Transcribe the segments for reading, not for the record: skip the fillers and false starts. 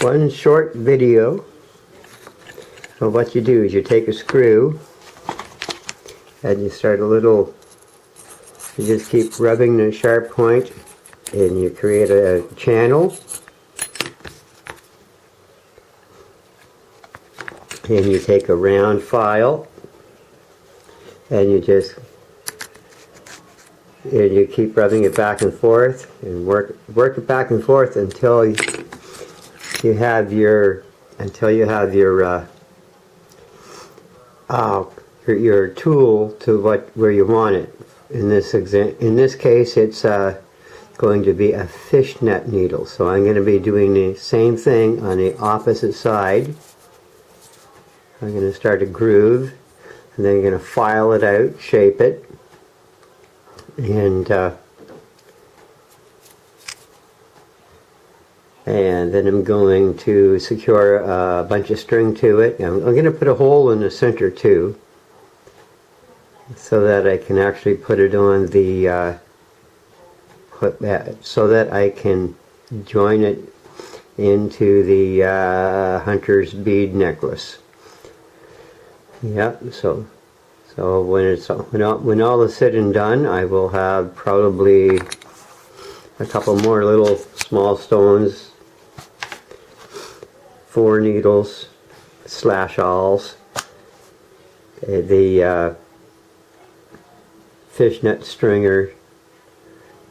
one short video. So what you do is you take a screw and you start a little, you just keep rubbing the sharp point and you create a channel, and you take a round file and you keep rubbing it back and forth and work it back and forth until you have your tool to where you want it. In this case, it's going to be a fishnet needle. So I'm going to be doing the same thing on the opposite side. I'm going to start a groove, and then I'm going to file it out, shape it, and then I'm going to secure a bunch of string to it. I'm going to put a hole in the center too, so that I can actually put it on the so that I can join it into the hunter's bead necklace. Yep. So when all is said and done, I will have probably a couple more little small stones, 4 needles, slash awls, the fishnet stringer,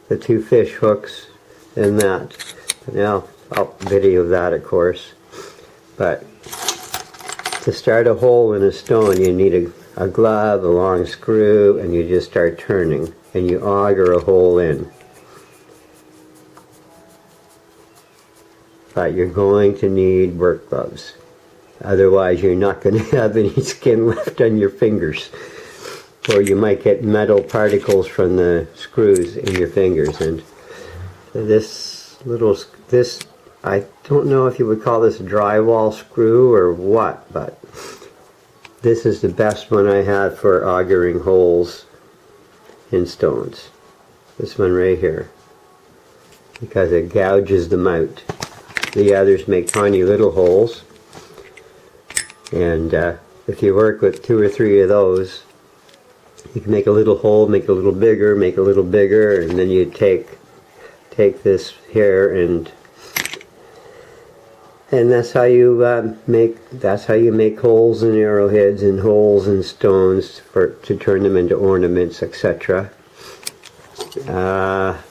the 2 fish hooks, and that. Now I'll video that, of course, but to start a hole in a stone you need a glove, a long screw, and you just start turning and you auger a hole in. But you're going to need work gloves, otherwise you're not going to have any skin left on your fingers, or you might get metal particles from the screws in your fingers. And this I don't know if you would call this a drywall screw or what, but this is the best one I have for augering holes in stones. This one right here, because it gouges them out. The others make tiny little holes, and if you work with 2 or 3 of those, you can make a little hole, make it a little bigger, make it a little bigger, and then you take this here and that's how you make holes in arrowheads and holes in stones to turn them into ornaments, etc.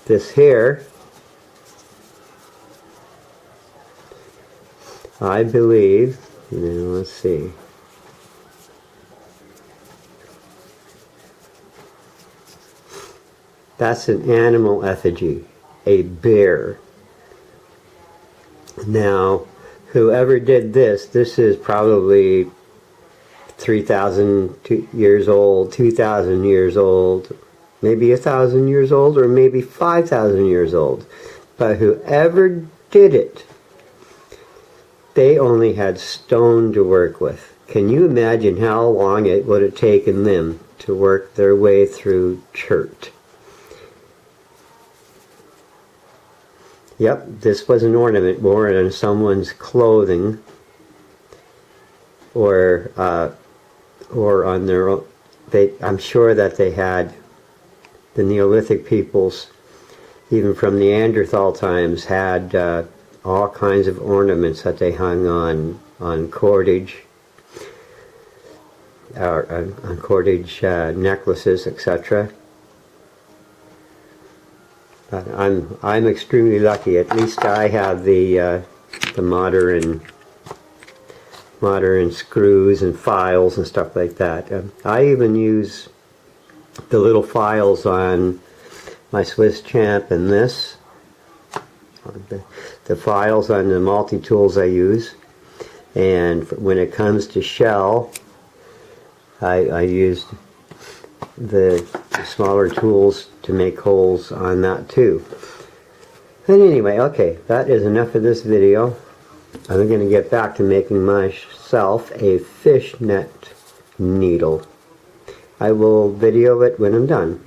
This here, I believe, let's see. That's an animal effigy, a bear. Now, whoever did this is probably 3,000 years old, 2,000 years old, maybe 1,000 years old, or maybe 5,000 years old. But whoever did it, they only had stone to work with. Can you imagine how long it would have taken them to work their way through chert? Yep, this was an ornament worn on someone's clothing, or on their own. I'm sure that they had, the Neolithic peoples, even from Neanderthal times, had all kinds of ornaments that they hung on cordage, or on cordage necklaces, etc. But I'm extremely lucky. At least I have the modern screws and files and stuff like that. I even use the little files on my Swiss Champ and this. The files on the multi-tools I use. And when it comes to shell, I used the smaller tools to make holes on that too. And anyway, okay, that is enough of this video. I'm going to get back to making myself a fishnet needle. I will video it when I'm done.